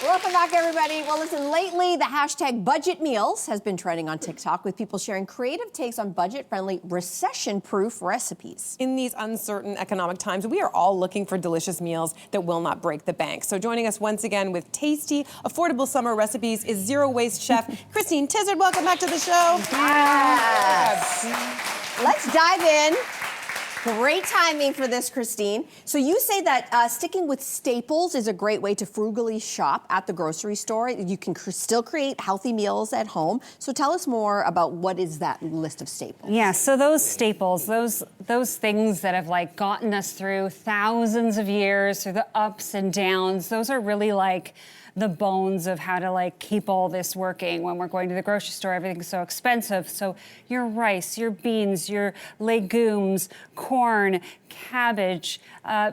Welcome back, everybody. Well, listen, lately the hashtag budget meals has been trending on TikTok with people sharing creative takes on budget-friendly, recession-proof recipes. In these uncertain economic times, we are all looking for delicious meals that will not break the bank. So joining us once again with tasty, affordable summer recipes is zero-waste chef Christine Tizzard. Welcome back to the show. Yes. Let's dive in. Great timing for this, Christine. So you say that sticking with staples is a great way to frugally shop at the grocery store. You can still create healthy meals at home. So tell us more about what is that list of staples. Yeah, so those staples, those things that have like gotten us through thousands of years, through the ups and downs, those are really like the bones of how to like keep all this working. When we're going to the grocery store, everything's so expensive. So your rice, your beans, your legumes, corn, cabbage,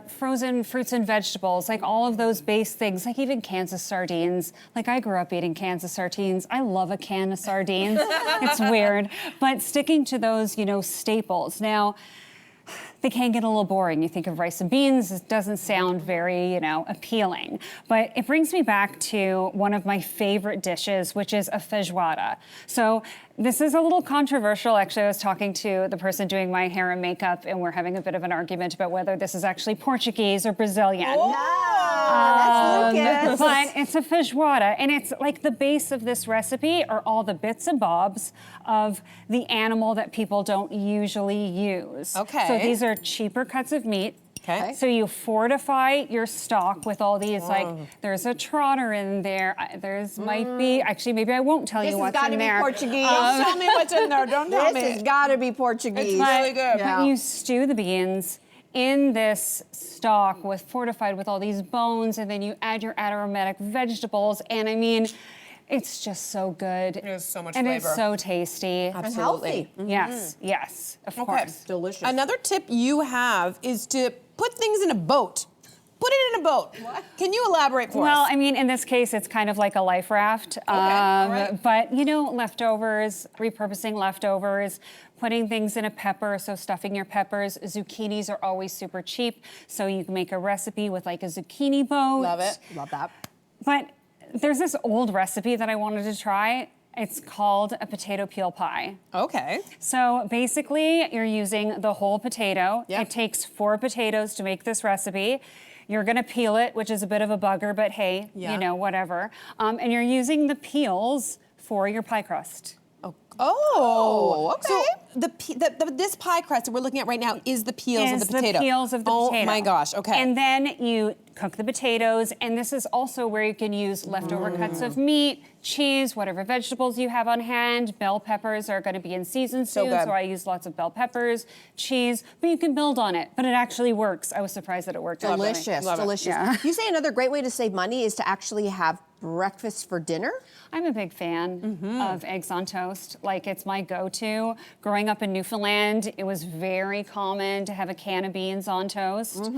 frozen fruits and vegetables, like all of those base things, like even cans of sardines. Like I grew up eating cans of sardines. I love a can of sardines. It's weird, but sticking to those, you know, staples. Now, they can get a little boring. You think of rice and beans, it doesn't sound very, appealing. But it brings me back to one of my favorite dishes, which is a feijoada. So this is a little controversial. Actually, I was talking to the person doing my hair and makeup, and we're having a bit of an argument about whether this is actually Portuguese or Brazilian. Oh, that's Lucas. But it's a feijoada, and it's like the base of this recipe are all the bits and bobs of the animal that people don't usually use. Okay. So these are cheaper cuts of meat. Okay. So you fortify your stock with all these, like, there's a trotter in there. Might be, actually, maybe I won't tell you what's in there. This has got to be Portuguese. Don't tell me what's in there. Don't tell me. This has got to be Portuguese. It's really good. But you stew the beans in this stock fortified with all these bones, and then you add your aromatic vegetables, and I mean, it's just so good. It has so much and flavor. it's so tasty. And healthy. Yes, yes, of course. Delicious. Another tip you have is to put things in a boat. Put it in a boat. What? Can you elaborate for us? Well, I mean, in this case, it's kind of like a life raft. All right. But, leftovers, repurposing leftovers, putting things in a pepper, so stuffing your peppers. Zucchinis are always super cheap, so you can make a recipe with like a zucchini boat. Love it. Love that. But there's this old recipe that I wanted to try. It's called a potato peel pie. Okay. So basically, you're using the whole potato. Yep. It takes 4 potatoes to make this recipe. You're gonna peel it, which is a bit of a bugger, but hey, whatever. And you're using the peels for your pie crust. Oh, okay. So this pie crust that we're looking at right now is the peels of the potato. The peels of the potato. Oh my gosh, okay. And then you cook the potatoes, and this is also where you can use leftover cuts of meat, cheese, whatever vegetables you have on hand. Bell peppers are gonna be in season soon, so I use lots of bell peppers, cheese, but you can build on it. But it actually works. I was surprised that it worked. Delicious, Love it. delicious. Yeah. You say another great way to save money is to actually have breakfast for dinner? I'm a big fan of eggs on toast. Like, it's my go-to. Growing up in Newfoundland, it was very common to have a can of beans on toast.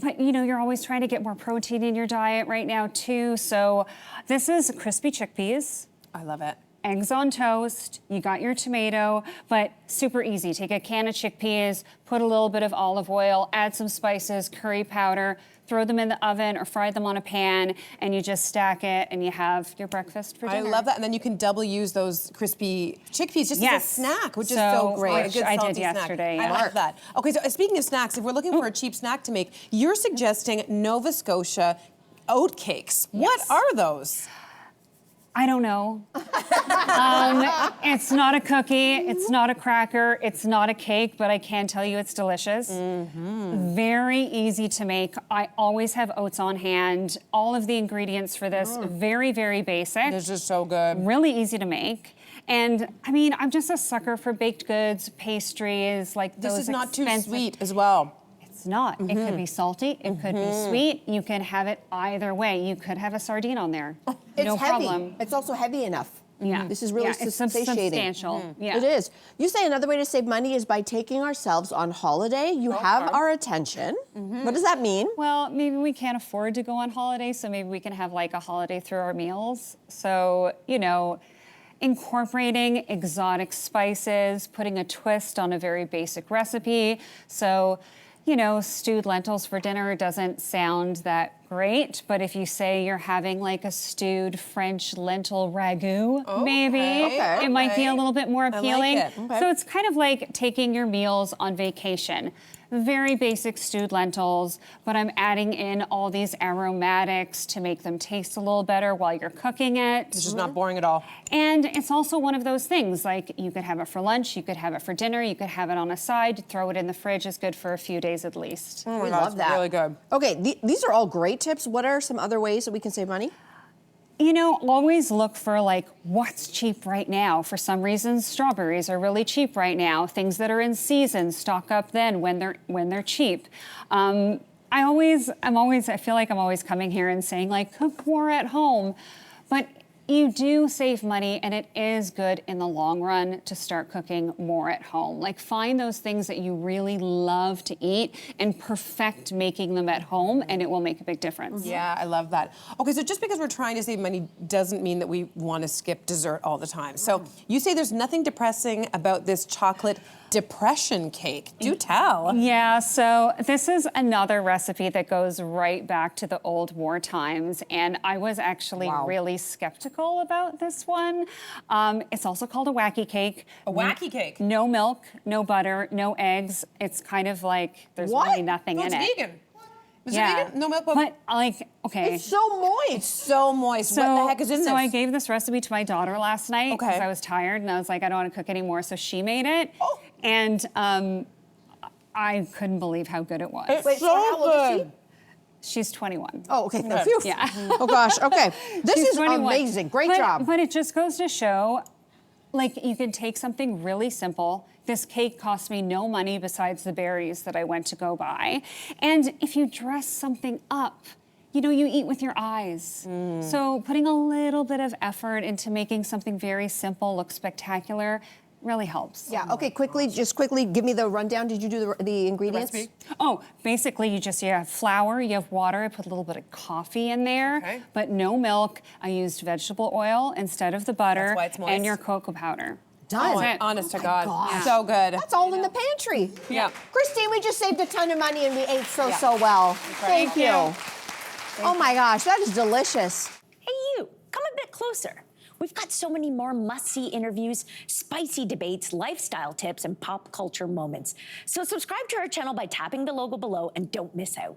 But you're always trying to get more protein in your diet right now too. So this is crispy chickpeas. I love it. Eggs on toast, you got your tomato, but super easy. Take a can of chickpeas, put a little bit of olive oil, add some spices, curry powder, throw them in the oven or fry them on a pan, and you just stack it and you have your breakfast for dinner. I love that. And then you can double use those crispy chickpeas just as a snack, which is so great. Which a good I salty did yesterday. Snack. I love that. Okay, so speaking of snacks, if we're looking for a cheap snack to make, you're suggesting Nova Scotia oat cakes. Yes. What are those? I don't know. It's not a cookie, it's not a cracker, it's not a cake, but I can tell you it's delicious. Very easy to make. I always have oats on hand. All of the ingredients for this, very, very basic. This is so good. Really easy to make. And I mean, I'm just a sucker for baked goods, pastries, like those This is not too expensive- sweet as well. It's not. It could be salty, it could be sweet. You can have it either way. You could have a sardine on there. It's no heavy. problem. It's also heavy enough. Yeah. This is really it's satiating. substantial. Yeah. It is. You say another way to save money is by taking ourselves on holiday. You have our attention. What does that mean? Well, maybe we can't afford to go on holiday, so maybe we can have like a holiday through our meals. So, incorporating exotic spices, putting a twist on a very basic recipe. So stewed lentils for dinner doesn't sound that great, but if you say you're having like a stewed French lentil ragu, maybe it might be a little bit more appealing. I like it. Okay. So it's kind of like taking your meals on vacation. Very basic stewed lentils, but I'm adding in all these aromatics to make them taste a little better while you're cooking it. It's just not boring at all. And it's also one of those things, like you could have it for lunch, you could have it for dinner, you could have it on a side, throw it in the fridge, is good for a few days at least. Oh my We God, love it's that. really good. Okay, these are all great tips. What are some other ways that we can save money? Always look for like what's cheap right now. For some reason, strawberries are really cheap right now. Things that are in season, stock up then when they're cheap. I feel like I'm always coming here and saying like cook more at home, but you do save money, and it is good in the long run to start cooking more at home. Like find those things that you really love to eat and perfect making them at home, and it will make a big difference. Yeah, I love that. Okay, so just because we're trying to save money doesn't mean that we want to skip dessert all the time. So you say there's nothing depressing about this chocolate depression cake. Do tell. Yeah, so this is another recipe that goes right back to the old war times, and I was actually really skeptical about this one. It's also called a wacky cake. A wacky cake? No milk, no butter, no eggs. It's kind of like there's really nothing in it. It's vegan. Is it Yeah, vegan? No milk, but like, okay. It's so moist. It's so moist. What the heck is in this? So I gave this recipe to my daughter last night because Okay. I was tired and I was like, I don't want to cook anymore. So she made it. Oh. And I couldn't believe how good it was. Wait, so how old is she? She's 21. Oh, okay. Okay. Phew. Yeah. Oh gosh. Okay. This She's is 21. amazing. Great But- job. But it just goes to show, like, you can take something really simple. This cake cost me no money besides the berries that I went to go buy. And if you dress something up, you eat with your eyes. So putting a little bit of effort into making something very simple look spectacular really helps. Yeah. Okay. Just quickly, give me the rundown. Did you do the ingredients? recipe? Oh, basically you have flour, you have water, I put a little bit of coffee in there, Okay. but no milk. I used vegetable oil instead of the butter. That's why it's moist. And your cocoa powder. Done. That's it. Honest to my God. gosh. So good. That's all in the pantry. Yeah. Christine, we just saved a ton of money and we ate so well. Thank you. Oh my gosh, that is delicious. Hey you, come a bit closer. We've got so many more must-see interviews, spicy debates, lifestyle tips, and pop culture moments. So subscribe to our channel by tapping the logo below and don't miss out.